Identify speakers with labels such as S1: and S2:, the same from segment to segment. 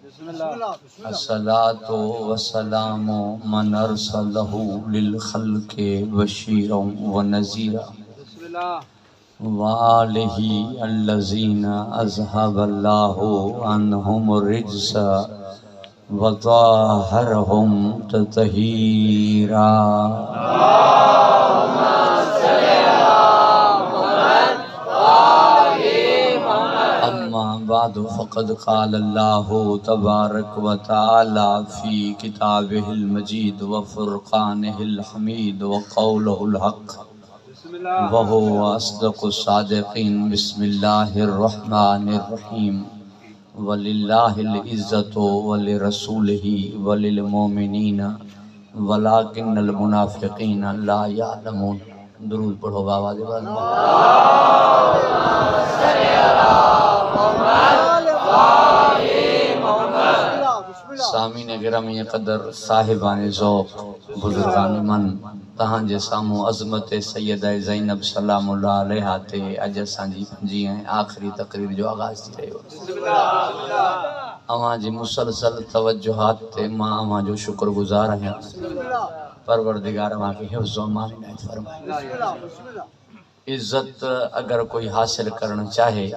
S1: अस्सलातु वस्सलामु मन अरसलहु लिल खल्क़ि बशीरन व नज़ीरा वालिही अल्लज़ीना अज़हबल्लाहु अन्हुम रिज्सा व ताहरहुम ततहीरा। बादु फ़क़द क़ाल अल्लाहु तबारक व तआला फ़ी किताबिहिल मजीद व फ़ुरक़ानिहिल हमीद व क़ौलुहुल हक़ व हुवा अस्दक़ुस सादिक़ीन। बिस्मिल्लाहिर रहमानिर रहीम। वलिल्लाहिल इज़्ज़तु व लिरसूलिही व लिल मोमिनीना वलाकिन्नल मुनाफ़िक़ीना ला यअलमून। दुरूद पढ़ो बाबा दे बाद। सामीन गिरामी कदर साहिबान ज़ौक़ बुज़ुर्गान मन तहां जे सामूं अज़मत सैयदा ज़ैनब सलामुल्लाह अलैहा ते अज असांजी पंजी ऐं आख़िरी तक़रीर जो आगाज़ थी रहियो। अवां जी मुसलसल तवज्जुहात ते मां अवां जो शुक्रगुज़ार आहियां। परवरदिगार अवां खे हिफ़्ज़ व अमान इनायत फ़रमाए। इज़्ज़त अगर कोई हासिल करण चाहे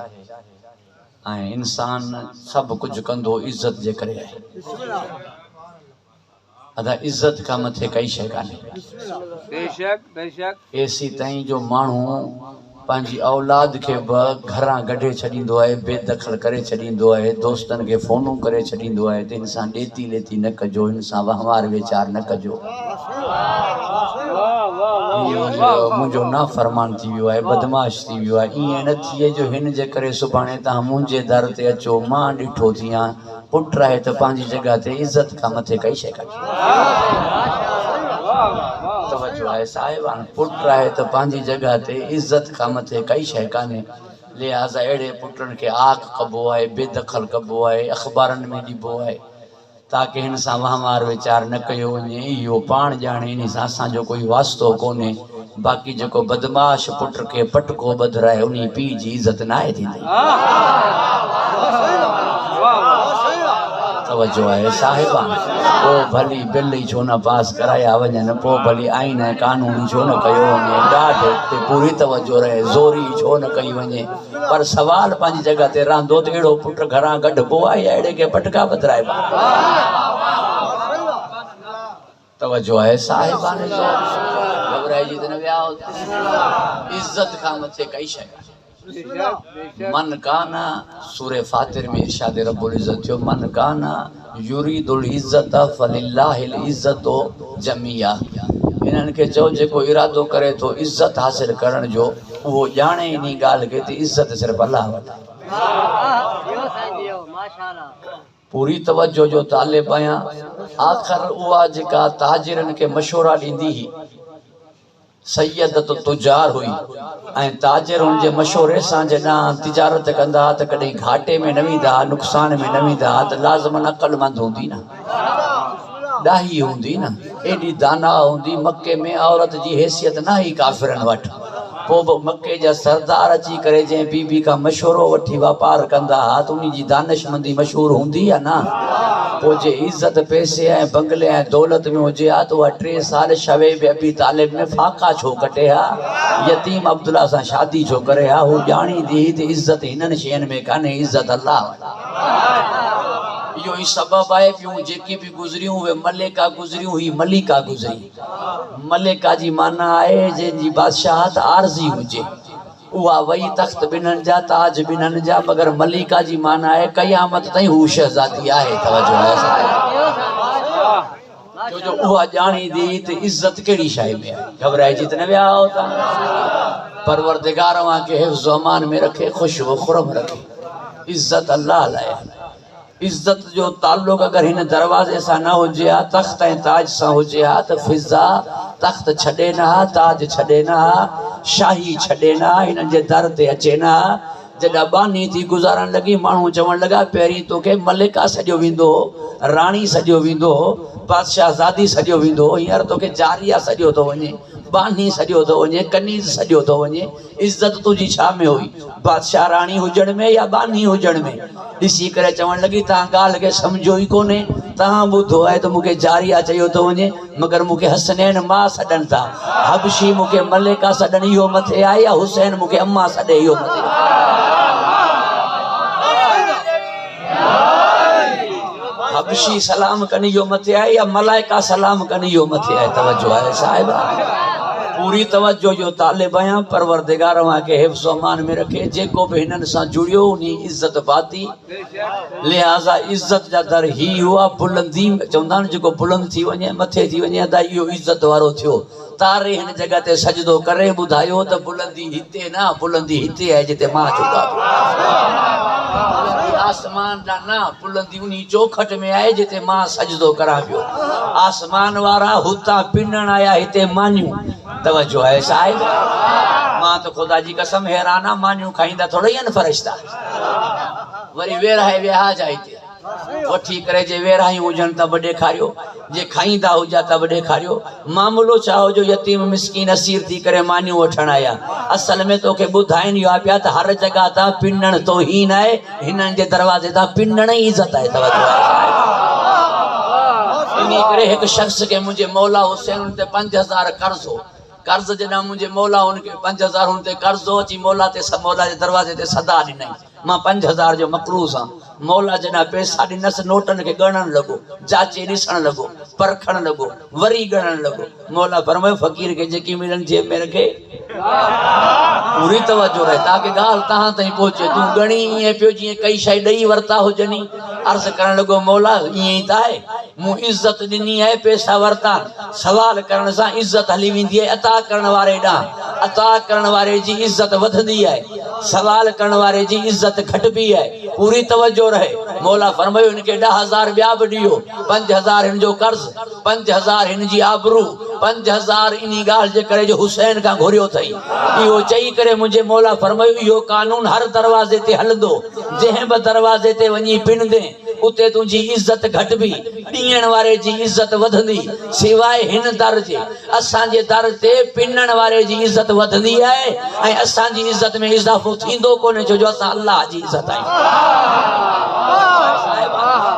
S1: ऐं इंसान सब कुछ कंदो इज़्ज़त जे करे आहे। अदा इज़्ज़त खां मथे कई शइ कान्हे। बेशक बेशक एसी ताईं जो माण्हू पंहिंजी औलाद खे बि घरां कढे छॾींदो आहे, बेदख़ल करे छॾींदो आहे, दोस्तनि खे फ़ोनूं करे छॾींदो आहे त हिन सां ॾेती लेती न कजो, हिन सां वहिंवार वीचार न कजो। मुंहिंजो नाफ़रमान थी वियो आहे, बदमाश थी वियो आहे। ईअं न थिए जो हिन जे करे सुभाणे तव्हां मुंहिंजे दर ते अचो, मां ॾिठो थियां। पुटु आहे त पंहिंजी जॻह ते इज़त खां मथे कई शइ कान्हे। तवज्जो आहे साहिबान, पुटु आहे त पंहिंजी जॻह ते इज़त खां मथे कई शइ कान्हे। लिहाज़ा अहिड़े पुटनि खे आक कबो आहे, बेदख़ल कबो आहे, अख़बारनि में ॾिबो आहे ताकि हिन सां वहिंवार वीचार न कयो वञे। इहो पाण ॼाणे हिन सां असांजो कोई वास्तो कोन्हे। बाक़ी जेको बदमाश पुट खे पटको ॿधराए उन पीउ जी इज़त न आहे थींदी। तवज्जो आहे साहिबान। पोइ भली बिल ई छो न पास कराया वञनि, पोइ भली आइन ऐं कानून छो न कयो वञे, ॾाढ ते पूरी तवज्जो रहे, ज़ोरी छो न कई वञे। पर सवाल पंहिंजी जॻह ते रहंदो त अहिड़ो पुटु घरां कढिबो आहे या अहिड़े खे पटका ॿधराइबा। तवज्जो आहे साहिबान। घबराइजी त न विया हो। इज़त खां मथे कई शइ मन काना सूरे फातिर में इरशाद रब्बुल इज़्ज़त थियो, मन काना युरीदुल इज़्ज़त फलिल्लाहिल इज़्ज़तु जमिया। इन्हनि खे चओ जेको इरादो करे थो इज़त हासिल करण जो, उहो ॼाणे इन ॻाल्हि खे त इज़त सिर्फ़ु अल्लाह वटि आहे। पूरी तवज्जो जो तालिब आहियां। आख़िर उहा जेका ताजिरनि खे मशवरा ॾींदी हुई, सैयदत तुजार हुई, ऐं ताजिर हुन जे मशवरे सां जॾहिं तिजारत कंदा त कॾहिं घाटे में न वेंदा, नुक़सान में न वेंदा, त लाज़िमन अक़लमंद हूंदी न, ॾाही हूंदी न, एॾी दाना हूंदी। मके में औरत जी हैसियत न हुई काफ़िरनि वटि। पोइ बि मके जा सरदार अची करे जंहिं बीबी खां मशवरो वठी वापार कंदा हुआ त उन जी दानिशमंदी मशहूरु हूंदी या न। पोइ जे इज़त पैसे ऐं बंगले ऐं दौलत में हुजे हा त उहा 3 साल शवेब अबी तालिब में फाका छो कटे हा, यतीम अब्दुल्ला सां शादी छो करे हा। हू ॼाणींदी त इज़त हिननि शयुनि में कान्हे, इज़त अल्लाह वटि। इहो ई सबबु आहे ॿियूं जेकी बि गुज़रियूं उहे मलिका गुज़रियूं, ही मलिका गुज़री। मलिका जी माना आहे जंहिंजी बादशाहत आरज़ी हुजे, उहा वई तख़्त ॿिन्हनि जा, ताज ॿिन्हनि जा, मगर मलिका जी माना आहे क़यामत ताईं हू शहज़ादी आहे। तवज्जो आहे जो उहा ॼाणींदी त इज़त कहिड़ी शइ में आहे। घबराइजी त न विया हो तव्हां। परवरदिगार अव्हां खे हिफ़्ज़ व अमान में रखे, ख़ुश व खुरम रखे। इज़त अल्लाह लाइ। इज़त जो ताल्लुक़ अगर हिन दरवाज़े सां न हुजे हा, तख़्त ऐं ताज सां हुजे हा, त फिज़ा तख़्त छॾे न हा, ताज छॾे न हा, शाही छॾे न हा, हिननि जे दर ते अचे न हा। जॾहिं बानी थी गुज़ारण लॻी माण्हू चवण लॻा पहिरीं तोखे मलिका सॼो वेंदो हो, राणी सॼो वेंदो हो, बादशाह ज़ादी सॼो वेंदो हो, हींअर तोखे जारिया सॼो थो वञे, बानी सॼो थो वञे, कनीज़ सॼो थो वञे। इज़त तुंहिंजी छा में हुई, बादशाह राणी हुजण में या बानी हुजण में? ॾिसी करे चवण लॻी तव्हां ॻाल्हि खे सम्झो ई कोन्हे, तव्हां ॿुधो आहे त मूंखे जारिया चयो थो वञे, मगर मूंखे हसनैन मां सॾनि था, हबशी मूंखे मलिका सॾनि इहो मथे आहे, या हुसैन मूंखे अम्मा सॾे इहो मथे हबशी सलाम कनि इहो मथे आहे, या मलाइका सलाम कनि इहो मथे आहे? तवज्जो आहे साहिब, पूरी तवज्जो जो तालिब आहियां। परवरदिगार के हिफ्ज़ अमान में रखे, जेको भी हिननि सां जुड़ियो उन इज़्ज़त पाती, लिहाज़ा इज़्ज़त जा दर ही हुआ। बुलंदी चवंदा आहिनि जेको बुलंद थी वञे, मथे थी वञे, अदा इहो इज़्ज़त वारो थियो। तारे हिन जगह ते सजदो करे ॿुधायो त बुलंदी हिते न, बुलंदी हिते आहे जिते मां चुका, आसमान जा न, बुलंदी उन्ही चौखट में आहे जिते मां सजदो करां पियो। आसमान वारा हुतां पिनण आया, हिते मानियूं। तवज्जो है साहिब, मां तो खुदा जी कसम हैराना, मानियूं खाईंदा थोड़ी आहिनि फरिश्ता, वरी वेराहे विहा जा हिते वठी करे, जे वेराहियूं हुजनि त बि ॾेखारियो, जे खाईंदा हुजा त बि ॾेखारियो। मामलो छा हो जो यतीम मिसकीन असीर थी करे मानियूं वठण आया? असल में तोखे ॿुधाइनि इहो पिया त हर जगह तां पिनण तौहीन आहे, हिननि जे दरवाज़े तां पिनण ई इज़त आहे। तवज्जो आहे, इन करे हिकु शख्स के मुंहिंजे मौला हुसैन उन ते 5000 कर्ज़ हो। कर्ज़ जॾहिं मुंहिंजे मौला उनखे 5000 हुन ते कर्ज़ हो, अची मौला जे दरवाज़े ते सदा ॾिनई, मां 5000 जो मक़रूज़ आं। मौला जॾहिं पैसा ॾिनसि, नोटनि खे ॻणण लॻो, जाचे ॾिसण लॻो, परखण लॻो, वरी ॻणण लॻो। मौला फरमायो फ़क़ीर खे जेकी मिलनि जेब में रखे, पूरी तवज्जो रहे ताकि ॻाल्हि तव्हां ताईं पहुचे। तूं ॻणी ईअं पियो जीअं कई शइ ॾेई वरिता हुजनि। अर्ज़ करण लॻो मौला ईअं ई त आहे, मूं इज़त ॾिनी आहे, पैसा वरिता, सवाल करण सां इज़त हली वेंदी आहे अता करण वारे ॾांहुं। अता करण वारे जी इज़त वधंदी आहे, सवाल करण वारे जी इज़त घटिबी आहे। पूरी तवज्जो रहे। मौला फरमायो इनके 10,000 ॿिया बि ॾियो, 5,000 हिन जो कर्ज़, 5,000 हिन जी आबरू, 5,000 इन्ही ॻाल्हि जे करे जो हुसैन खां घुरियो अथई। इहो चई करे मुंहिंजे मौला फरमायो इहो कानून हर दरवाज़े ते हलंदो, जंहिं बि दरवाज़े ते वञी पिनदे उते तुंहिंजी इज़त घटिबी, ॾियण वारे जी इज़त वधंदी। सिवाइ हिन दर जे, असांजे दर ते पिनण वारे जी इज़त वधंदी आहे ऐं असांजी इज़त में इज़ाफ़ो थींदो कोन्हे, छो जो असां अल्लाह जी इज़त आहियूं।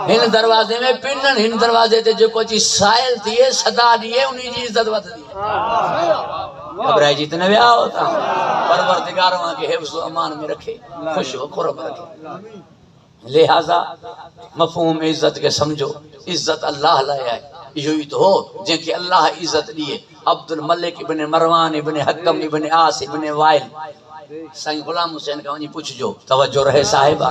S1: हिन दरवाज़े में पिनण, हिन दरवाज़े ते जेको अची साइल थिए सदा ॾिए, उन जी इज़त वधंदी। घबराइजी त न विया हो तव्हां? परवरदिगार के हिफ्ज़ अमान में रखे, खुश हो खुरम रखे। लिहाजा मफ़हूम इज़्ज़त के समझो, इज़्ज़त अल्लाह लाइ आहे। इहो ई तो हो जंहिंखे अल्लाह इज़्ज़त ॾिए। अब्दुल मलिक इब्न मरवान इब्न हकम इब्न आस इब्न वाइल, साईं गुलाम हुसैन का वञी पुछजो, तवज्जो रहे साहिबा।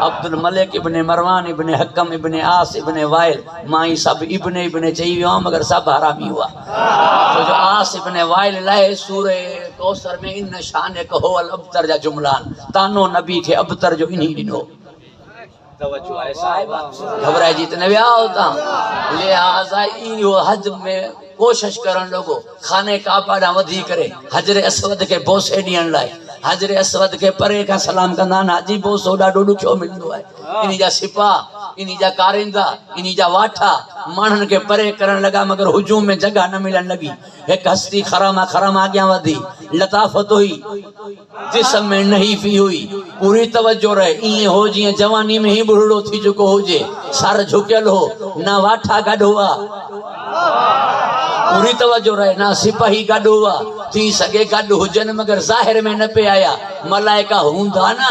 S1: अब्दुल मलिक इब्न मरवान इब्न हकम इब्न आस इब्न वाइल, माई सब इब्न इब्न चई वियो मगर सब हरामी हुआ। तो जो आस इब्न वाइल लाए सूरे कौसर में इन शान कहो अल अब्तर जा जुमलान, तानो नबी के अब्तर जो इन्हीं ॾिनो। तवज्जो आहे साहिबा, घबराइजी त न विया होता। लिहाज़ा इहो हज में कोशिश करण लॻो, खाने काबा ॾांहुं वधी करे हजरे असवद खे बोसे ॾियण लाइ। हजरे असवद के परे का सलाम कंदा आहिनि, हाजी बोसो ॾाढो ॾुखियो मिलंदो आहे। इन जा सिपा, इन जा कारिंदा, इन जा वाठा माण्हुनि खे परे करण लॻा, मगर हुजूम में जगह न मिलण लॻी। हिकु हस्ती खरामा अॻियां वधी, लताफ़त हुई, जिस्म में नहीफ़ी हुई। पूरी तवज्जो रहे, ईअं हो जीअं जवानी में ही बुढ़ड़ो थी चुको हुजे, सर झुकियल हो, न वाठा गॾु हुआ। पूरी तवज्जो रहे, ना सिपाही गॾु हुआ, थी सके गॾु हुजनि मगर ज़ाहिर में न पे आया। मलाइका हूंदा न,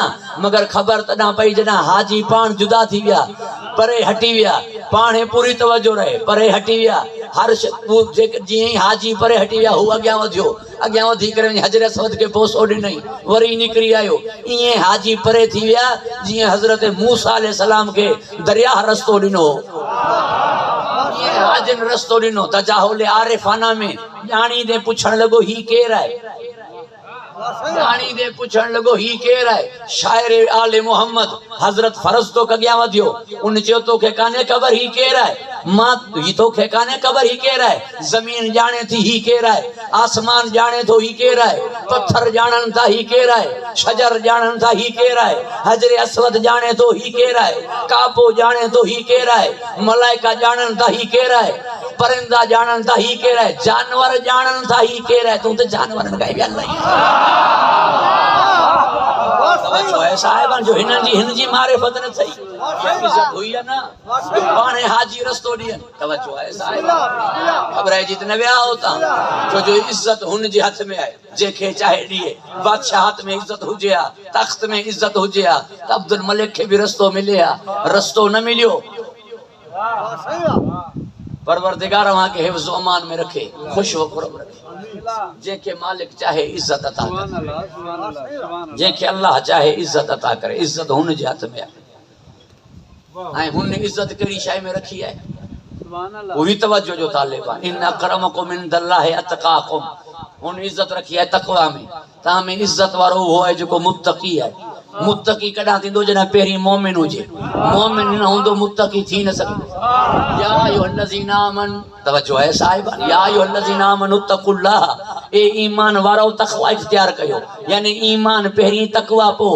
S1: मगर ख़बर तॾहिं पई जॾहिं हाजी पाण जुदा थी विया, परे हटी विया। पाण पूरी तवज्जो रहे, परे हटी विया। हर जीअं ई हाजी परे हटी विया, हू अॻियां वधियो, अॻियां वधी करे हजर असवद खे बोसो ॾिनई, वरी निकिरी आयो। ईअं हाजी परे थी विया जीअं हज़रत मूसा अलैहिस्सलाम खे दरिया रस्तो ॾिनो, हाजिन रस्तो ॾिनो। तजाहुल आरिफाना में ॼाणी दे पुछण लॻो ही केर आहे, ॼाणी दे पुछण लॻो ही केर आहे। शाइर आले मोहम्मद हज़रत फरज़ तो अॻियां वधियो, उन चयो तोखे कान्हे ख़बर ही केर आहे। मां ही तो खे काने ख़बर ही केर है, जमीन जाने थी ही केर है, आसमान जाने तो ही केर है, पत्थर जानन था ही केर है, शजर जानन था ही केर है, हजरे अस्वद जाने तो ही केर है, काबो जाने तो ही केर है, मलाइका जानन था ही केर है, परिंदा जानन था ही केर है, जानवर जानन था ही केर है। तू तो जानवर का जो है साहिबान जो हिन जी मारिफत न थई इज्जत हुई है ना पाने हाजी रस्तो दियन तवज्जो है साहिबान खबर जीत न विया होता जो इज्जत हुन जे हथ में है जेके चाहे दिए बादशाहत में इज्जत हुजिया तख्त में इज्जत हुजिया त अब्दुल मलिक के भी रस्तो मिलिया रस्तो न मिलियो परवरदिगार वहां के हिफ्ज़ अमान में रखे खुश व खुरम रखे जेके मालिक चाहे इज्जत अता करे जेके अल्लाह चाहे इज्जत अता करे इज्जत हुन जे हथ में है हुन इज्जत कड़ी शय में रखी है पूरी तवज्जो जो तालिब है इन अकरमकुम इंदल्लाहि अतकाकुम हुन इज्जत रखी है तकवा में ता में इज्जत वारो वो है जो मुत्तकी है मुत्तकी कदा थींदो जना पेरी मोमिन होजे मोमिन न होंदो मुत्तकी थी न सके या अय्युहल्लज़ीना आमन तवज्जो है साहिबान या अय्युहल्लज़ीना आमनु तक़ुल्लाह ए ईमान वारो तक़वा इख्तियार कयो यानी ईमान पेरी तकवा पो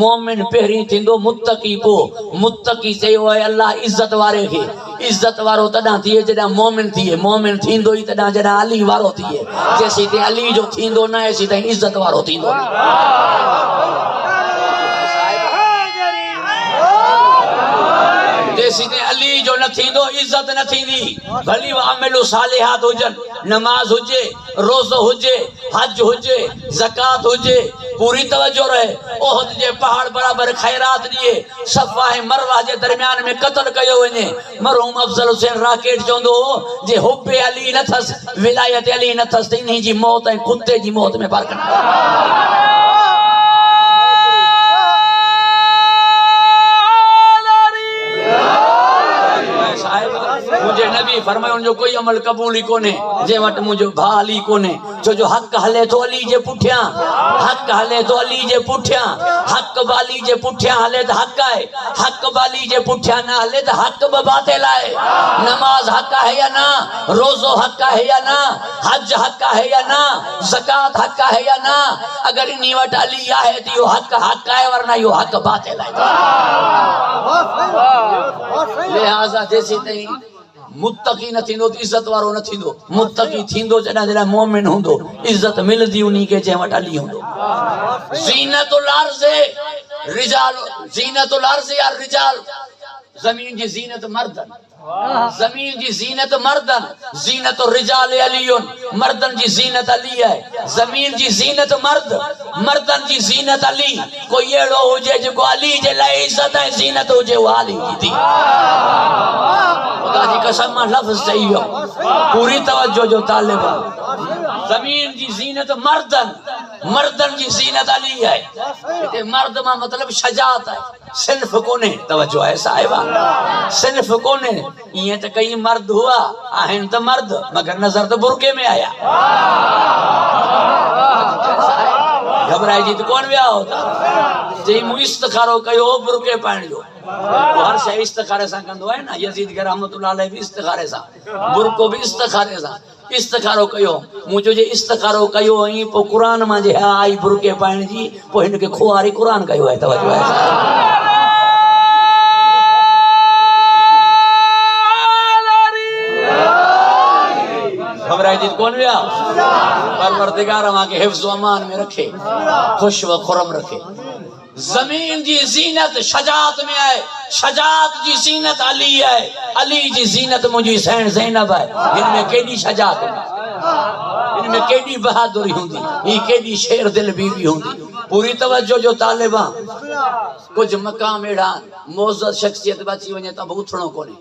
S1: मोमिन पेरी थींदो मुत्तकी पो मुत्तकी चयो है अल्लाह इज्जत वारे के इज्जत वारो तदा थिए जदा मोमिन थिए मोमिन थींदो ही तदा जदा अली वारो थिए जैसी ते अली जो थींदो न ऐसी ते इज्जत वारो थींदो जैसी ने अली जो न थींदो इज्जत न थींदी भली वामिलु सालिहात हुजन नमाज हुजे रोज़ो हुजे हज हुजे ज़कात हुजे पूरी तवज्जो रहे ओहद जे पहाड़ बराबर खैरात दिए सफा है मरवा जे दरमियान में कत्ल कयो वने मरहूम अफजल हुसैन राकेट चोंदो जे हुब्बे अली न थस विलायत अली न थस इन्ही जी मौत है कुत्ते जी मौत में फर्क मुझे नबी फरमायो जो कोई अमल कबूल ही कोने जे वट मुझो भाली कोने जो हक हले तो अली जे पुठिया हक हले तो अली जे पुठिया हक बाली जे पुठिया हले तो हक है हक बाली जे पुठिया ना हले तो हक बातिल है नमाज हक है या ना रोज़ो हक है या ना हज हक है या ना ज़कात हक है या ना अगर इन्हीं वट अली है तो यो हक है वरना यो हक बातिल है लिहाजा जैसे तई मुत्तकी न थींदो इज्जत वारो न थींदो मुत्तकी थींदो जडा जडा मोमिन हुंदो इज्जत मिलदी उन्हीं के जे वट अली हुंदो ज़ीनतुल अर्ज़ रिजाल ज़ीनतुल अर्ज़ या रिजाल ज़मीन जी ज़ीनत मर्दन ज़मीन जी ज़ीनत मर्दन ज़ीनत रिजाल अलीयुन मर्दन जी ज़ीनत अली है ज़मीन जी ज़ीनत मर्द मर्दन जी ज़ीनत अली कोई एड़ो हुजे जो अली जे लाए इज्जत है ज़ीनत हुजे वो अली जी थी खुदा जी कसम लफ्ज़ सही हो पूरी तवज्जो जो तालिब ज़मीन जी ज़ीनत मर्दन मर्दन जी ज़ीनत अली है इते मर्द मा मतलब शजात है सिर्फ कोने तवज्जो है साहिबा सिर्फ कोने ये तो कई मर्द हुआ आहिन तो मर्द मगर नजर तो बुरके में आया घबराई जी तो कौन ब्याह होता जी मु इस्तखारो कयो बुरके पाण जो हर शय इस्तखारे सा कंदो है ना यजीद के रहमतुल्लाह अलैहि भी इस्तखारे सा बुरको भी इस्तखारे सा इस्तखारो कयो मुझो जे इस्तखारो कयो ई पो कुरान मा जे आई बुरके पाण जी पो इनके खुआरी कुरान कयो है तवज्जो है कौन व्या परवरदिगार वहां के हिफ्ज़ अमान में रखे खुश व खुरम रखे जमीन जी ज़ीनत शजात में है शजात जी ज़ीनत अली है अली जी ज़ीनत मुझी सैन ज़ैनब है इनमें केडी शजात है इनमें केडी बहादुरी हुंदी ई केडी शेर दिल बीवी हुंदी पूरी तवज्जो जो तालिबा कुछ मकाम एड़ा मोअज़्ज़ज़ शख्सियत बची वने तब उठणो कोने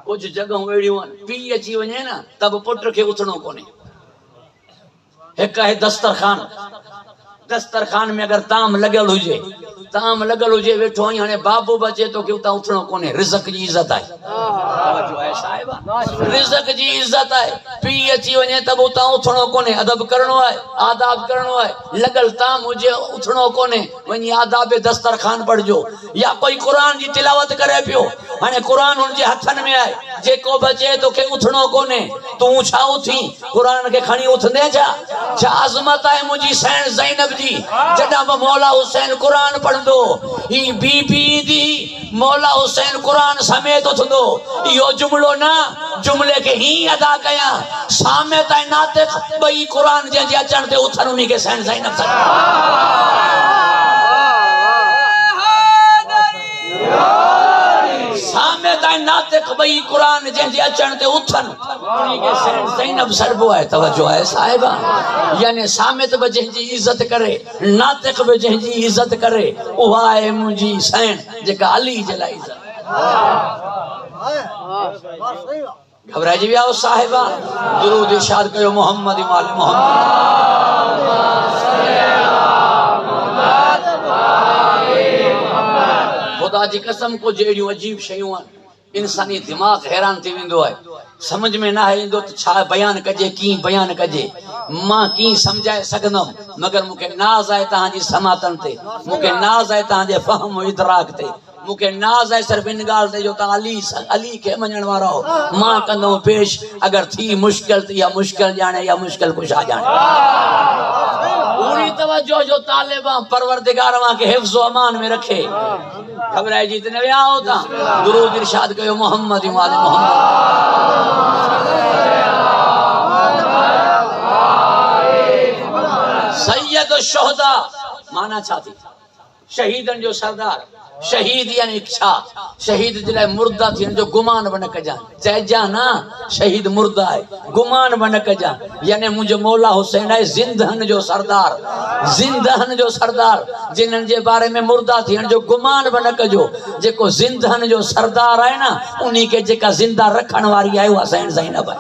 S1: कुछ जगह अड़ियों पी अची वने ना तब पुट के उथणो कोने एक है दस्तरखान में अगर ताम लगल हुजे वेठो ही हने बाबू बचे तो के उता उथणो कोने रिज़्क़ जी इज्जत है जो है साहिबा रिज़्क़ जी इज्जत है पी अची वने तब उता उथणो कोने अदब करणो है आदाब करणो है लगल ताम हुजे उथणो कोने वनी आदाब दस्तरखान पढ़जो या कोई कुरान जी तिलावत करे पियो हने कुरान उन जे हथन में है जेको बचे तो के उठणो कोने तू छा उठी कुरान के खणी उठंदे छा अज़मत है मुजी सैन ज़ैनब जी जडा मौला हुसैन कुरान पढ़ंदो ई बीबी दी मौला हुसैन कुरान समेत उठंदो यो जुमलो ना जुमले के ही अदा कया सामे ताई नातिक बई कुरान जे जे अचण ते उथन उनी के सैन ज़ैनब सा सामे ताई नातिक बई कुरान जे जे अचण ते उथन उनी के सैन ज़ैनब सरबो है तवज्जो है साहिबा यानी सामित बजे जी इज्जत करे नातिक बजे जी इज्जत करे उहा है मुजी सैन जेका अली जला इज्जत घबराई जी आओ साहिबा दुरूद इरशाद कयो मोहम्मद इमाल मोहम्मद खुदा जी कसम को जेड़ियों अजीब शयूं इंसानी दिमाग हैरान थी वेंदो है समझ में ना इंदो तो छा बयान कजे की बयान कजे मां की समझाए सकदम मगर मुके नाज है ता जी समातन ते मुके नाज है ता जे फहम इदराक ते मुके नाज है सिर्फ इन गाल ते जो ता अली के मनण वारो मां कंदो पेश अगर थी मुश्किल या मुश्किल जाने या मुश्किल कुछ आ जाने पूरी तवज्जो जो तालिबा परवरदिगार मां के हिफ्ज़ व अमान में रखे घबराए जी इतने व्या होता दुरूद इरशाद कयो मोहम्मद इमाल मोहम्मद सैयद शुहदा माना छाती शहीदन जो सरदार शहीद यानी इच्छा शहीद जिले मुर्दा थी जो गुमान बन कजा चैजा ना शहीद मुर्दा है गुमान बन कजा यानी मुझे मौला हुसैन है जिंदहन जो सरदार जिनन जे बारे में मुर्दा थी जो गुमान बन कजो जेको जिंदहन जो सरदार है ना उन्हीं के जेका जिंदा रखण वाली है हुसैन ज़ैनब है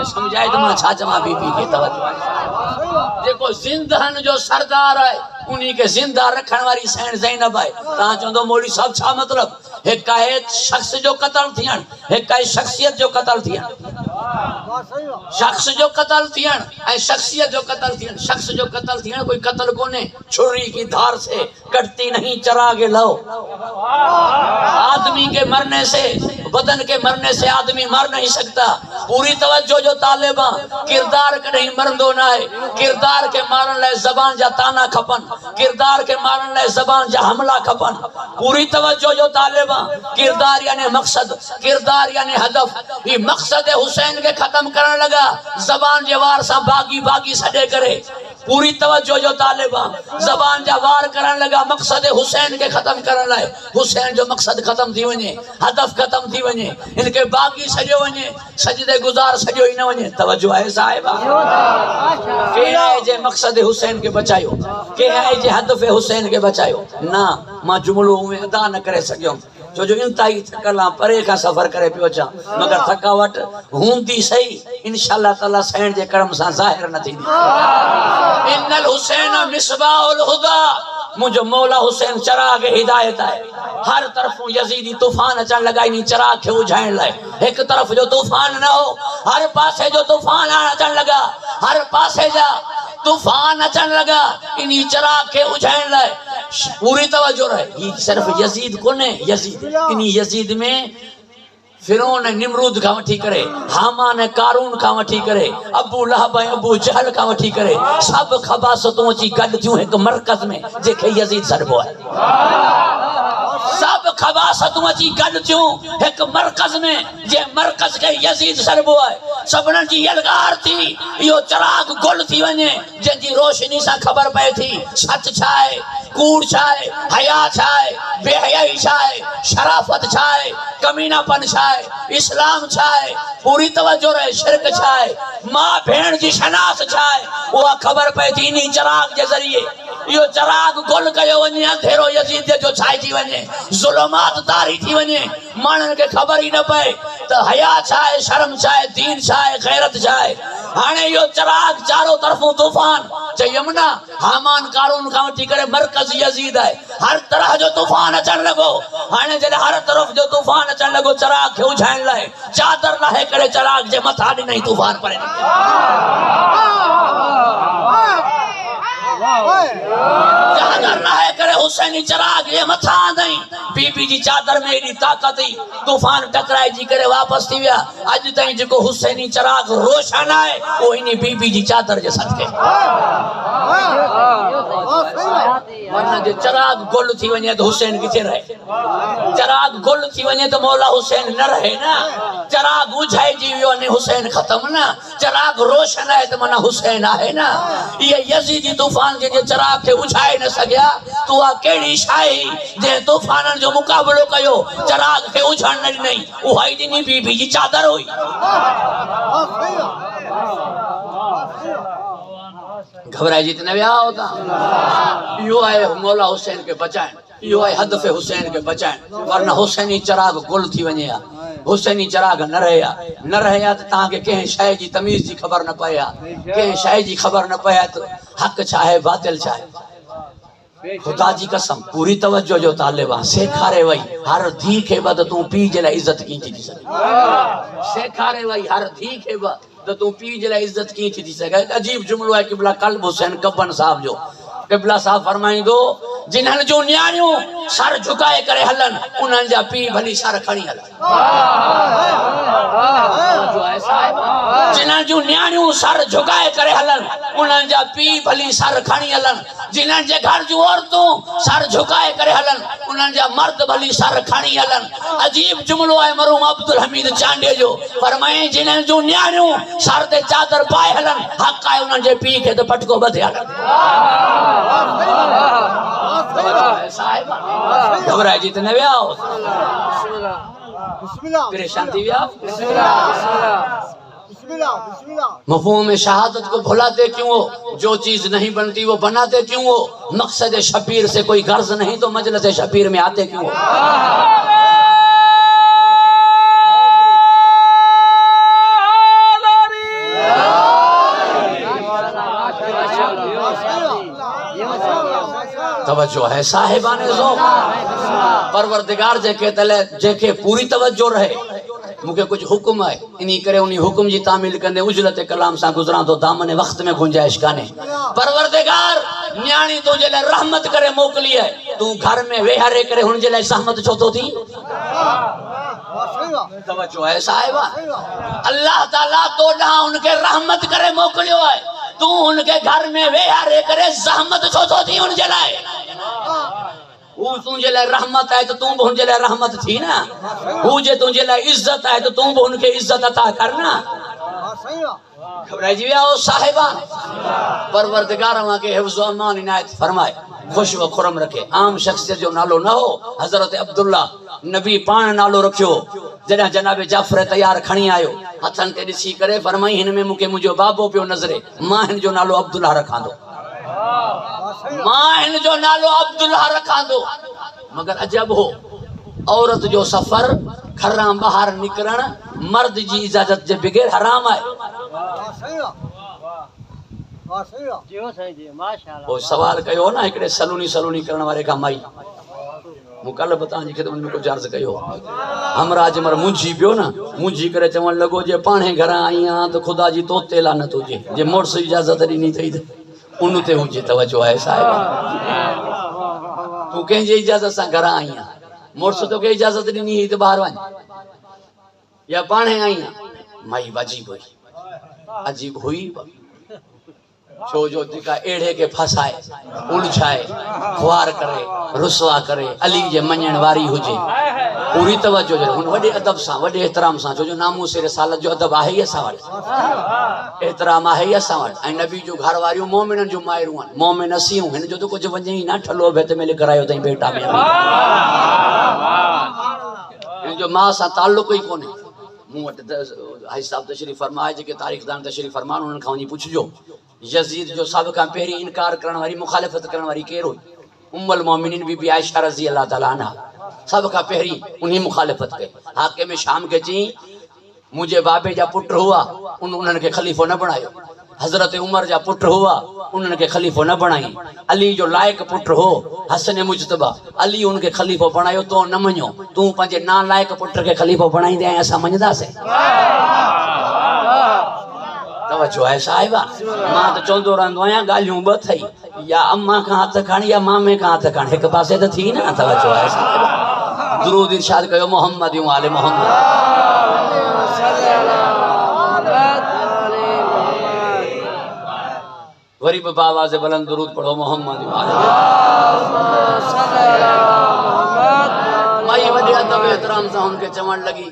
S1: समझाए तो मां छा चमा बीबी के तवज्जो जेको जिंदहन जो सरदार है उन्हीं के जिंदा रखण वाली सैन ज़ैनब है ता चंदो मौली साहब छा मतलब एक है शख्स जो कत्ल थियन एक है शख्सियत जो कत्ल थियन शख्स जो कत्ल थियन ए शख्सियत जो कत्ल थियन शख्स जो कत्ल थियन कोई कत्ल कोने छुरी की धार से कटती नहीं चरागे लो आदमी के मरने से बदन के मरने से आदमी मर नहीं सकता पूरी तवज्जो जो तालिबा किरदार कहीं मरंदो ना है किरदार के मारन ले जबान जा ताना खपन किरदार के मारन ले जबान जा हमला खपन पूरी तवज्जो जो तालिबा किरदार यानी मकसद किरदार यानी हदफ ये मकसद हुसैन के खत्म करने लगा जबान जे वार सा बागी बागी सडे करे पूरी तवज्जो जो तालिबा जबान जा वार करने लगा मकसद हुसैन के खत्म करने लाए हुसैन जो मकसद खत्म थी वने हदफ खत्म थी वने इनके बागी सजो वने सजदे गुजार सजो ही न वने तवज्जो है साहिबा के है जे मकसद हुसैन के बचायो के है जे हदफ हुसैन के बचायो ना मां जुमलो में अदा न करे सकियो जो जो इंतहाई थकला परे का सफर करे पियो चा मगर थकावट हुंदी सही इंशाअल्लाह ताला सैन जे करम सा जाहिर न थी इन्नल हुसैन मिसबाउल हुदा मुझे मौला हुसैन चराग हिदायत है हर तरफ यजीदी तूफान अचन लगा नी चराग के उझाण लाए एक तरफ जो तूफान ना हो हर पासे जो तूफान अचन लगा हर पासे जा तूफान अचन लगा इन्हीं चराग के उझाण लाए पूरी तवज्जो रहे ये सिर्फ यजीद कोने यजीद इन्हीं यजीद में फिरौन निमरूद का वठी करे हामान कारून का वठी करे अबू लहब अबू जहल का वठी करे सब खबासतों अची गड थियूं एक मरकज में जेके यजीद सरबो है सब खबासतों अची गड थियूं एक मरकज में जे मरकज के यजीद सरबो है सबन जी यलगार थी यो चराग गुल थी वने जंजी रोशनी सा खबर पए थी सच छाए कूड़ छाए हया छाए बेहयाई छाए शराफत छाए कमीनापन छाए इस्लाम छाए पूरी तवज्जो रहे शिरक छाए मां भेण जी शनास छाए वो खबर पए थी नी चराग जे जरिए यो चराग गुल कयो वने अंधेरो यजीद जो छाई थी वने जुल्मात तारी थी वने मानन के खबर ही न पए तो हया छाए शर्म छाए दीन छाए गैरत छाए हाने यो चराग चारों तरफों तूफान च यमुना हामान कारून का वठी करे मरकज यजीद है हर तरह जो तूफान अचन लगो हाने जले हर तरफ जो तूफान अचन लगो चराग के उझाण लाए चादर लाहे करे चराग जे मथा दी नहीं तूफान परे जहां रहे करे हुसैनी चराग ये मथा नहीं बीबी जी चादर में एडी ताकत ही तूफान टकराए जी करे वापस थी विया अज ताईं जो हुसैनी चराग रोशन है वो इनी बीबी जी चादर जे सदके वरना जे चराग गुल थी वने तो हुसैन किथे रहे चराग गुल थी वने तो मौला हुसैन न रहे ना चराग बुझाई जी वियो ने हुसैन खत्म ना चराग रोशन है तो मना हुसैन है ना ये यजीदी तूफान जे चराग के बुझाए न सकिया तू आ केड़ी शाही जे तूफानन जो मुकाबलो कयो चराग के उझाण नहीं वो हाई दिनी बीबी जी चादर हुई घबराई जीत न विया होता यो आए मौला हुसैन के बचाएं यो आए हदफ हुसैन के बचाएं वरना हुसैनी चराग गुल थी वने हुसैनी चराग न रहे तो ताके के शय जी तमीज जी खबर न पया के शय जी खबर न पया तो हक चाहे बातिल चाहे खुदा जी कसम पूरी तवज्जो जो तालिबा सेखारे वई हर धी के बद तू पी जे लाई इज्जत की थी सके सेखारे वई हर धी के बद तो तू पी जे लाई इज्जत की थी सके अजीब जुमलो है किबला कल्ब हुसैन कब्बन साहब जो किबला साहब फरमाइंदो जिन्हन जो न्याणियों सर झुकाए करे हलन उन्हन जा पी भली सर खणी हलन जो ऐसा है जिन्हन जो न्याणियों सर झुकाए करे हलन उन्हन जा पी भली सर खणी हलन जिन्हन जे घर जो औरतों सर झुकाए करे हलन उन्हन जा मर्द भली सर खणी हलन अजीब जुमलो है मरूम अब्दुल हमीद चांडे जो फरमाए जिन्हन जो न्याणियों सर ते चादर पाए हलन हक है उन्हन जे पी के तो पटको बधे हलन घबराए जीत न विया परेशान थी विया मफहूम में शहादत को भुलाते क्यों हो जो चीज नहीं बनती वो बनाते क्यों हो मकसद शबीर से कोई गर्ज नहीं तो मजलिस शबीर में आते क्यों हो तवज्जो है साहिबाने ज़ौक़ परवरदिगार जेके तले जेके पूरी तवज्जो रहे मुके कुछ हुक्म है इनी करे उनी हुक्म जी तामील कंदे उजलत कलाम सा गुजरा तो दामन वक्त में गुंजाइश काने परवरदिगार न्याणी तो जे रहमत करे मोकली है तू घर में वेहारे करे हुन जे ले सहमत छो तो थी तवज्जो है साहिबा अल्लाह ताला तो ना उनके रहमत करे मोकलियो है तू उनके घर में वेहारे करे जहमत छो तो थी उन जे लाए वो तुझे ले रहमत है तो तू भी उनके लिए रहमत थी ना वो जे तुझे ले इज्जत है तो तू भी उनके इज्जत अता करना घबराई जी ओ साहिबा परवरदिगार वहां के हिफ्ज़ व अमान इनायत फरमाए खुश व खुरम रखे आम शख्सियत जो नालो न हो हजरत अब्दुल्ला नबी पान नालो रखियो जडा जनाब जाफर तैयार खणी आयो हथन ते दिसी करे फरमाई हिन में मुके मुजो बाबो पियो नजरे मां हिन जो नालो अब्दुल्ला रखा दो मां हिन जो नालो अब्दुल्ला रखा दो मगर अजब हो औरत जो सफर खर्रा बाहर निकरण मर्द जी इजाजत जे बगैर हराम है वो सवाल कयो ना एकड़े सलूनी करण वाले का माई मु कल बता जी के तो चार्ज कयो हमरा जमर मुंजी पियो ना मुंजी करे चवण लगो जे पाणे घर आई हां तो खुदा जी तोते लानत तुझे जे मोर्स इजाजत दी थई उन ते हुजे तवज्जो है साहिब तू के जे इजाजत सा घर आई हां मोर्स तो के इजाजत दी तो बाहर वन या पाणे आई हां माई अजीब हुई छो जो दिका एड़े के फसाए उलझाए ख्वार करे रुसवा करे अली जे मञण वारी हुजे पूरी तवज्जो जे हुन वडे अदब सा वडे एहतराम सा जो नामूस रिसालत जो अदब आहे ही असा वट एहतराम आहे ही असा वट ऐं नबी जो घर वारियों मोमिनन जो मायरू आन मोमिन असियूं हिन जो तो कुछ वञे ही ना ठलो भेत में करायो तई बेटा में इन जो मां सा ताल्लुक ही कोने मु वट हाई साहब तशरीफ फरमाए जे के तारीख दान तशरीफ फरमान उन खां पुछजो यजीद जो सब का पहरी इनकार करने वाली मुखालिफत करने वाली केर हुई उम्मुल मोमिनीन बीबी आयशा रजी अल्लाह ताला अन्हा सब का पहरी उन्हीं मुखालिफत के हाकिम शाम के जी मुझे बाबे जा पुत्र हुआ उन्होंने के खलीफो न बनायो हजरत उमर जा पुत्र हुआ उन्होंने के खलीफो न बनाई अली जो लायक पुत्र हो हसन मुजतबा अली उनके खलीफो बनायो तो न मञो तू पंजे ना लायक पुत्र के खलीफो बनाई दे ऐसा मञदा से तवज्जो है साहिबा मां तो चौंदो रहंदो आया गालियों ब थई या अम्मा का हाथ खण या मामे का हाथ खण एक पासे तो थी ना तवज्जो है दुरूद इरशाद कयो मोहम्मद व आले मोहम्मद वरी बाबा आवाज़ बुलंद दुरूद पढ़ो मोहम्मद व आले माई वॾे अदब एहतराम सां उनके चवण लगी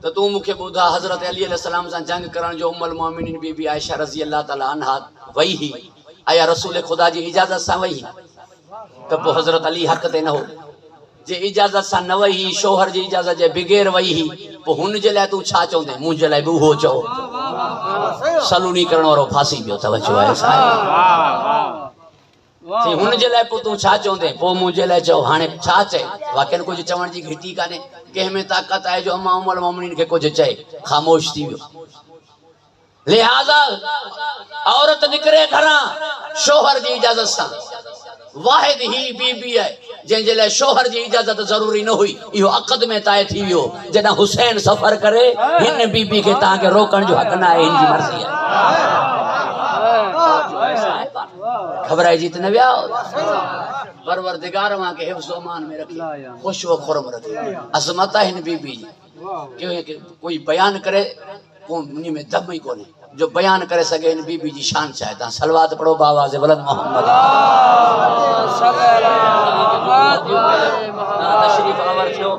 S1: तो तू मुखे बुधा हजरत अली अलैहि सलाम सां जंग करण जो उम्मुल मोमिनीन बीबी आयशा रज़ी अल्लाह ताला अन्हा वही ही आया रसूल खुदा जी इजाजत सां वही तो पो हजरत अली हक ते न हो जे इजाजत सां न वही शोहर जी इजाजत जे बिगैर वही पो हुन जे लाइ तू छा चोंदे मुंहिंजे लाइ बि उहो चओ सलूनी करण वारो फांसी पियो तवज्जो आहे साईं जी हुन जे लाइ पो तू छा चोंदे पो मुंहिंजे लाइ चओ हाणे छा चए वाकई कुछ चवण जी घिटी काने कंहिं में ताकत आहे जो अम्मा उम्मुल मोमिनीन के कुछ चए खामोश थी वियो लिहाजा औरत निकरे घरा शोहर जी इजाजत सां वाहिद ही बीबी है जंहिंजे लाइ शोहर जी इजाजत ज़रूरी न हुई इहो अक़द में तय थी वियो जॾहिं हुसैन सफ़र करे हिन बीबी खे तव्हांखे रोकण जो हक़ न आहे हिन जी मर्ज़ी आहे घबराइजी त न विया परवरदिगार मां के हिफ्ज़ अमान में रखी खुश व खुरम रखी अज़मत आहे हिन बीबी जी कोई बयान करे उन में दम ही कोने जो बयान करे सके इन बीबी जी शान चाहे ता सलवात पढ़ो बावाज़ बुलंद मोहम्मद तशरीफ आवर थियो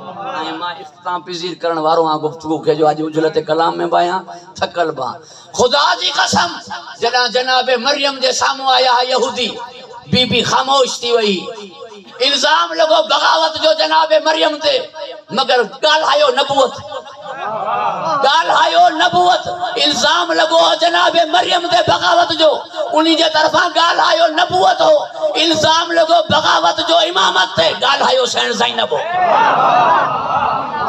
S1: ऐं मां इख्तिताम पज़ीर करण वारो आं गुफ्तगू के जो आज उजलत कलाम में बाया थकल बा खुदा जी कसम जॾहिं जनाब मरियम जे साम्हूं आया यहूदी बीबी खामोश थी वई इल्जाम लॻो बगावत जो जनाब मरियम ते मगर ॻाल्हायो नबूवत इल्जाम लॻो जनाब मरियम ते बगावत जो उन्हीं जे तरफां ॻाल्हायो नबूवत हो इल्जाम लॻो बगावत जो इमामत ते ॻाल्हायो सैन ज़ैनब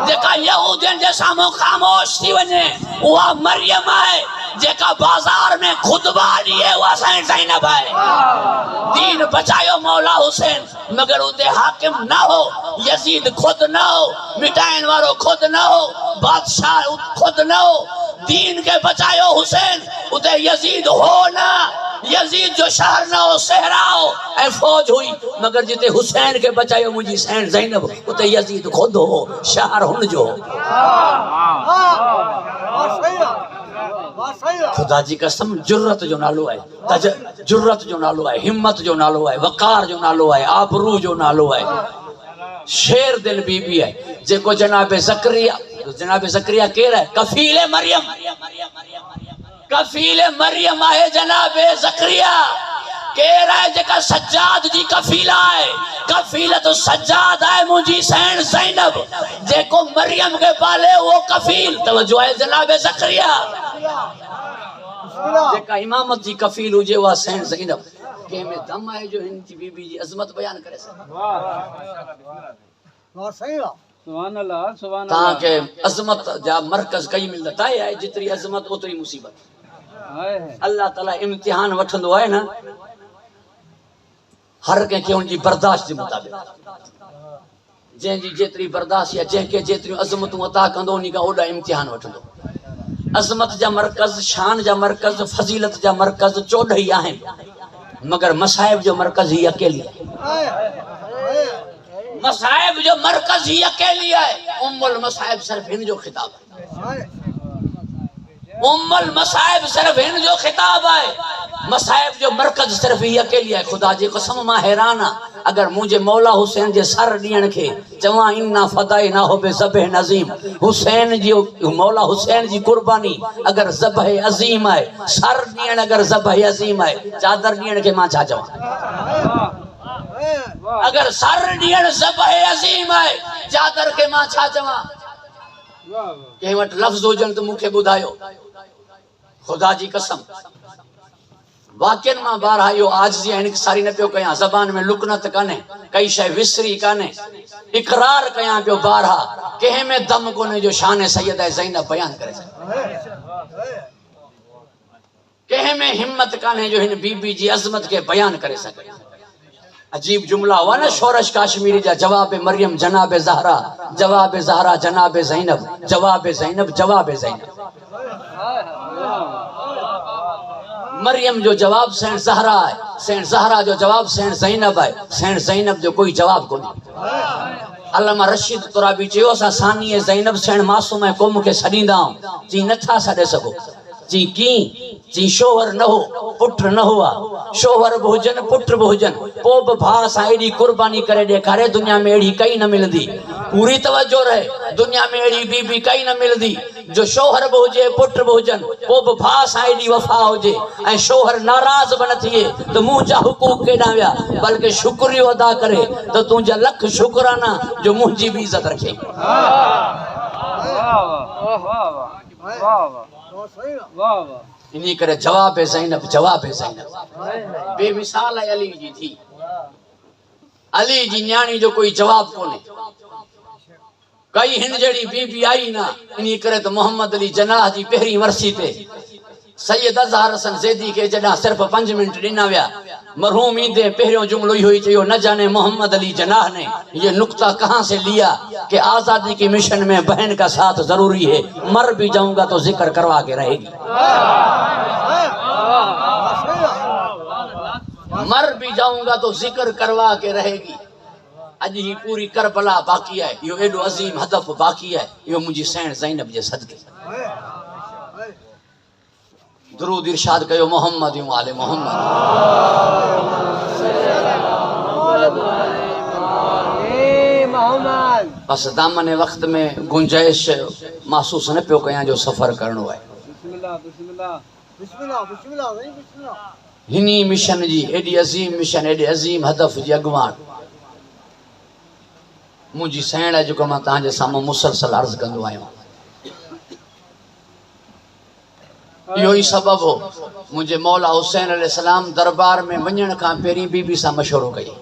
S1: जेका यहूदियन जे साम्हूं खामोश थी वञे उहा मरियम आहे जेका बाजार में खुतबा ॾिए उहा सैन ज़ैनब आहे दीन बचायो मौला हुसैन मगर उते हाकिम न हो यजीद खुद न हो मिटाइण वारो खुद न हो बादशाह खुद न हो दीन के बचायो हुसैन उते यजीद हो ना यजीद जो शहर न हो सहरा हो ऐं फौज हुई मगर जिते हुसैन के बचायो मुंहिंजी सैन ज़ैनब उते यजीद खुद हो शहर हुन जो खुदा जी कसम जुर्रत जो नालो है जुर्रत जो नालो है हिम्मत जो नालो है वकार जो नालो है आबरू जो नालो है शेर दिल बीबी है जेको जनाब ज़करिया केर है कफीले मरियम है जनाब ज़करिया केर है जेका सज्जाद जी कफीला है कफीलत सज्जाद है मुंहिंजी सैन ज़ैनब जेको मरियम के पाले वो कफील तवज्जो है जनाब ज़करिया जेका इमामत जी कफील हुजे उहा सैन ज़ैनब के में दम है जो हिन जी बीबी जी अजमत बयान करे सके वाह सही है सुभान अल्लाह सुभान अल्लाह ताके अजमत जा मरकज कई मिलता है जितरी अजमत उतरी मुसीबत अल्लाह ताला इम्तिहान वठंदो है ना हर कंहिंखे उनजी बर्दाश्त जे मुताबिक़ जंहिंजी जेतिरी बर्दाश्त या जंहिंखे जेतिरियूं अज़मतूं अता कंदो उन खां ओॾा इम्तिहान वठंदो अज़मत जा मरकज़ शान जा मरकज़ फज़ीलत जा मरकज़ 14 आहिनि मगर मसाइब जो मरकज़ ही अकेली है मसाइब जो मरकज़ ही अकेली है उम्मुल मसाइब सिर्फ हिन जो खिताब है उम्मुल मसाइब सिर्फ हिन जो खिताब है मसाइब जो मरकज़ सिर्फ ही अकेली है खुदा जी कसम मां हैरान अगर मुझे मौला हुसैन जे सर ॾियण खे चवां इन्ना फदाइना हो बे ज़बह नज़ीम हुसैन जी मौला हुसैन जी कुर्बानी अगर ज़बह अज़ीम है सर ॾियण अगर ज़बह अज़ीम है चादर ॾियण के मां छा चवां अगर सर ॾियण ज़बह अज़ीम है चादर के मां छा चवां कंहिं वटि लफ़्ज़ हुजनि त मूंखे ॿुधायो खुदा जी कसम वाक्यन मां बारहा इहो आजिज़ी ऐं सारी न पियो कयां ज़बान में लुकनत काने कई शइ विसरी काने इकरार कयां पियो बारहा कंहिं में दम कोने जो शान सैयदा ज़ैनब बयान करे सघे कंहिं में हिम्मत काने जो हिन बीबी जी अज़मत के बयान करे सघे अजीब जुमला हुआ ना शोरश काश्मीरी जा जवाब मरियम जनाब ज़हरा जनाब ज़ैनब जवाब ज़ैनब मरियम जो जवाब सैन ज़हरा है, सैन ज़हरा जो जवाब सैन ज़ैनब है, सैन ज़ैनब जो कोई जवाब कोन्हे। अल्लामा रशीद तुराबी चयो असां सानी ज़ैनब सैन मासूम है क़ौम खे छॾींदा आहियूं। चई नथा छॾे सघो। चई कीअं? चई शोहर न हो, पुट न हुआ। शोहर भी हुजन, पुट भी हुजन, पोइ बि भाउ सां एॾी कुर्बानी करे ॾेखारे दुनिया में अहिड़ी कई न मिलंदी। पूरी तवज्जो रहे, दुनिया में अहिड़ी बीबी कई न मिलंदी जो शोहर भी हुजे, पुट भी हुजन, पोइ बि भाउ सां एॾी वफ़ा हुजे ऐं शोहर नाराज़ बि न थिए त मुंहिंजा हुकूक केॾां विया, बल्कि शुक्रियो अदा करे त तुंहिंजा लख शुक्राना जो मुंहिंजी बि इज़त रखे। इन्हीं करे जवाब है ज़ैनब, जवाब है ज़ैनब बेमिसाल है। अली जी थी, अली जी न्याणी जो कोई जवाब कोने। कई हिन जड़ी बीबी आई ना। इन्हीं करे तो मोहम्मद अली जनाह जी पहरी वर्सी ते सैयद अज़हर हसन ज़ैदी के जडा सिर्फ 5 मिनट ॾिना विया, मरहूम ईंदे पहिरियों जुमलो इहो ही चयो, न जाने मोहम्मद अली जनाह ने ये नुक्ता कहाँ से लिया कि आजादी की मिशन में बहन का साथ जरूरी है, मर भी जाऊंगा तो जिक्र करवा के रहेगी, मर भी जाऊंगा तो जिक्र करवा के रहेगी। अज ही पूरी करबला बाकी है, यो एडो अजीम हदफ बाकी है, यो मुझी सैन ज़ैनब जे सदके। दुरूद इरशाद कयो मोहम्मद व आले मोहम्मद। बस दामन वक्त में गुंजाइश महसूस न पियो कयां जो सफर करणो है। हिनी मिशन जी एडी अजीम मिशन, एडे अजीम हदफ जी अगवान मुझी सैण है जो मां तव्हांजे साम्हूं मुसलसल अर्ज़ कंदो आहियां। इहो ही सबब हो मुझे मौला हुसैन अलैहिस्सलाम दरबार में वञण खां पहिरीं बीबी सां मशवरो कई।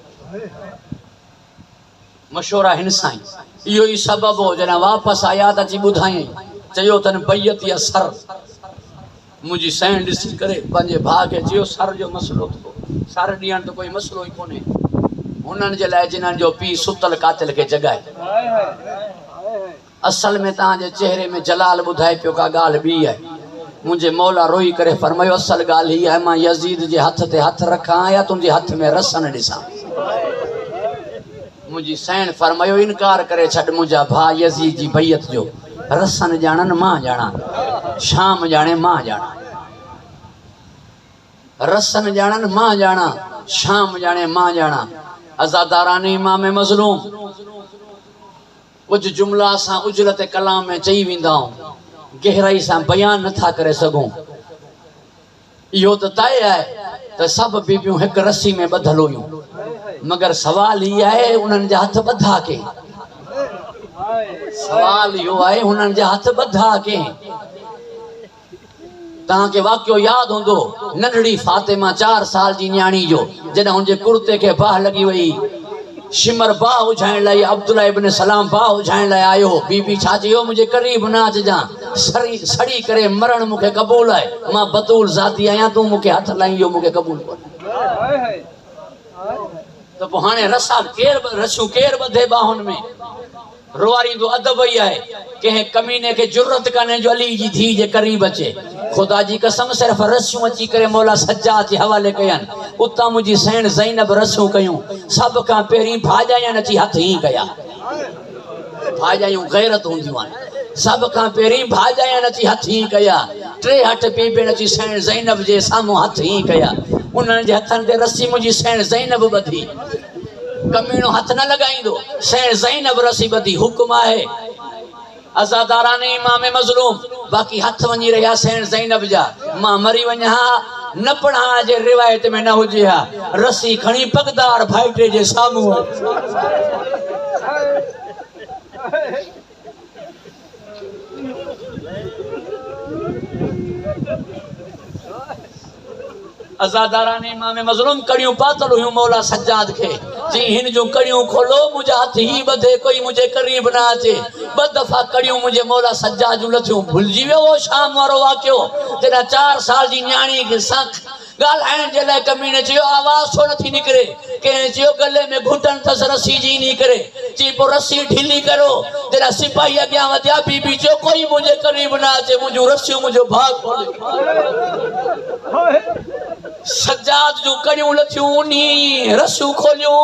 S1: मशवरा हिन सां ई इहो ही सबब हो जॾहिं वापसि आया त अची ॿुधाई चयो तन बैयत या सर। मुझी सैन ॾिसी करे पंहिंजे भाउ खे चयो सर जो मसलो थो, सर ॾियण त कोई मसलो ई कोन्हे। उन्हनि जे लाइ जिन्हनि जो पीउ सुतल कातिल खे जगाए। असल में तव्हांजे चेहरे में जलाल ॿुधाए पियो का ॻाल्हि ॿी आहे। मुझे मौला रोई करे फरमायो असल ॻाल्हि ही है, मां यजीद जे हथ ते हथ रखां या तुंहिंजे हथ में रसन ॾिसां। मुझी सैन फरमायो इनकार करे छॾ, मुंहिंजा भाउ यजीद जी बैयत जो रसन ॼाणनि मां ॼाणा, शाम ॼाणे मां ॼाणा। रसन ॼाणनि मां ॼाणा, शाम ॼाणे मां ॼाणा। अज़ादारान इमाम मज़लूम कुछ जुमला सां उजरत कलाम में चई वेंदा आहियूं, गहराई सां बयान नथा करे सघूं। इहो त तय आहे त सभु बीबियूं हिकु रस्सी में ॿधल हुयूं, मगर सवाल ही आहे उन्हनि जा हथ ॿधा के। सवाल इहो आहे उन्हनि जा हथ ॿधा के। तव्हांखे वाक़ियो यादि हूंदो नंढड़ी फातिमा 4 साल जी न्याणी जो जॾहिं हुनजे कुर्ते खे बाह लॻी वई, शिमर बाह उझाइण लाइ अब्दुल्ला इब्न सलाम बाह उझाइण लाइ आयो। बीबी छा चयो, मुझे करीब न अचिजां, सड़ी करे मरण मूंखे क़बूल आहे, मां बतूल ज़ाती आहियां, तूं मूंखे हथ लाई इहो मूंखे क़बूल कोन्हे। त पोइ हाणे रसा रसूं केरु ॿधे बाहुनि में? रुवारींदो अदब ई आहे, कंहिं कमीने खे जुरत कान्हे जो अली जी धी जे करीब अचे। खुदा जी कसम सिर्फ़ रसूं अची करे मौला सज्जाद जे हवाले कयनि, उतां मुंहिंजी सैण ज़ैनब रसूं कयूं। सभ खां पहिरीं भाॼाइनि अची हथ ही कया। भाॼायूं गैरत हूंदियूं आहिनि। सभ खां पहिरीं भाॼाइनि अची हथ ही कया। 3 हथ पीउ भेण अची सैण ज़ैनब जे साम्हूं हथ ही कया। उन्हनि जे हथनि ते रस्सी मुंहिंजी सैण ज़ैनब ॿधी। कमीणो हथ न लॻाईंदो, सैण ज़ैनब रस्सी ॿधी। हुक्म आहे अज़ादारान इमाम मज़लूम, बाक़ी हथ वञी रहिया सैण ज़ैनब जा। मां मरी वञा न पढ़ा जे रिवायत में न हुजे हा, रस्सी खणी पगदार भाईटे जे साम्हूं। अज़ादारान इमाम मज़लूम कड़ियों पातल हुयूं मौला सज्जाद खे। जी हिन जो कड़ियों खोलो, मुझे हथ ही ॿधे, कोई मुझे करीब ना अचे। 2 दफ़ा कड़ियों मुझे मौला सज्जाद जूं लथियूं। भुलिजी वियो वो शाम वारो वाक़ियो जॾहिं 4 साल जी न्याणी खे गाल्हाइण जे लाइ कमीने चयो आवाज़ छो नथी निकिरे कंहिं चयो गले में घुटन अथसि रस्सी जी नी करे चई पोइ रस्सी ढीली करो जॾहिं सिपाही अॻियां वधिया बीबी चयो कोई मुंहिंजे करीब न अचे मुंहिंजूं रस्सियूं मुंहिंजो भाग खोले सज्जाद जो कड़ियूं लथियूं उन्हीं रस्सियूं खोलियूं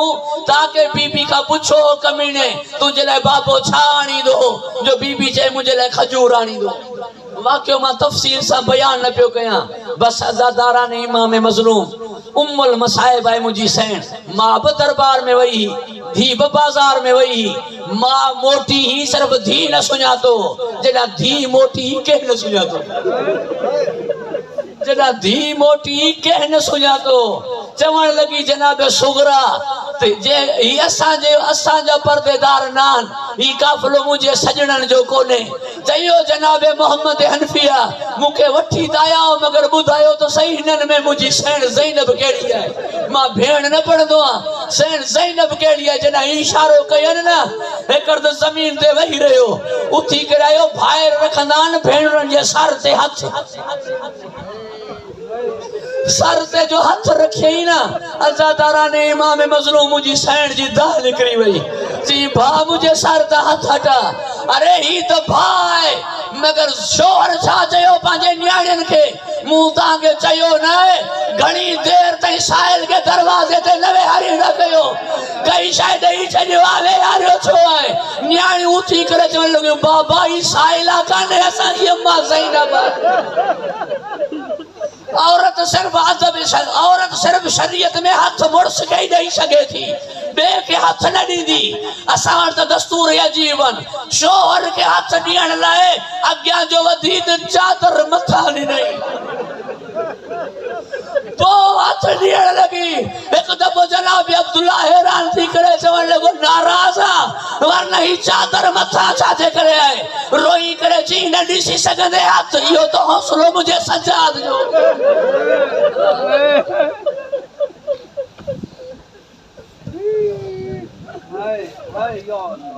S1: ताके बीबी का पुछो कमीने तुंहिंजे लाइ बाबो छा आणींदो जो बीबी चए मुंहिंजे लाइ खजूर आणींदो वाक़ियो मां तफ़सील सां बयान न पियो कयां बस अज़ादारा ने इमाम मज़लूम उम्मुल मसाइब आहे मुंहिंजी सैन मां बि दरबार में वई धी बि बाज़ार में वई मां मोटी ही सिर्फ़ धी न सुञातो जॾहिं धी मोटी कंहिं न सुञातो जॾहिं धी मोटी कंहिं न सुञातो चवण लगी जनाब सुगरा ते जे ही असांजा पर्देदार नान ही काफ़िलो मुंहिंजे सजणनि जो कोन्हे चयो जनाब मोहम्मद हनफिया मूंखे वठी त आया मगर ॿुधायो त सही हिननि में मुंहिंजी सेण ज़ैनब कहिड़ी आहे मां भेण न पढ़ंदो आहियां सेण ज़ैनब कहिड़ी आहे जॾहिं इशारो कयनि न हिकड़ त ज़मीन ते वेही रहियो उथी करे आयो ॿाहिरि रखंदा आहिनि भेणुनि जे सर ते हथ सर ते जो हथ रखे ही ना अज़ादारा ने इमाम मज़लूम मुझी सैन जी दाह निकरी वही जी भा मुझे सर ता हथ हटा अरे ही तो भाई मगर शोहर छा चयो पांजे न्याणियन के मुंह तांगे चयो न घणी देर ताईं साहिल के दरवाजे ते नवे हरी न कयो कई शायद ही चयो आवे यारो छो आहे न्याणी उठी करे चवण लॻो बाबा ही साहिला काने असां जी अम्मा ज़ैनब औरत सिर्फ अदब औरत सिर्फ शरीयत में हाथ मुड़स के ही नहीं सके थी बे के हाथ न दी असां वटि त दस्तूर अजीबन शोहर के हाथ ॾियण लाइ अॻियां जो वधीक चादर मथा ॾिनई तो हाथ ॾियण लगी एक दफ़ो जनाब अब्दुल्ला हैरान थी करे चवण लॻो नाराज़ आहे वरना ही चादर मथा छाजे करे आहे रोई करे चई न ॾिसी सघंदे हथ इहो तो हौसलो मुंहिंजे सजाद जो हाय हाय यार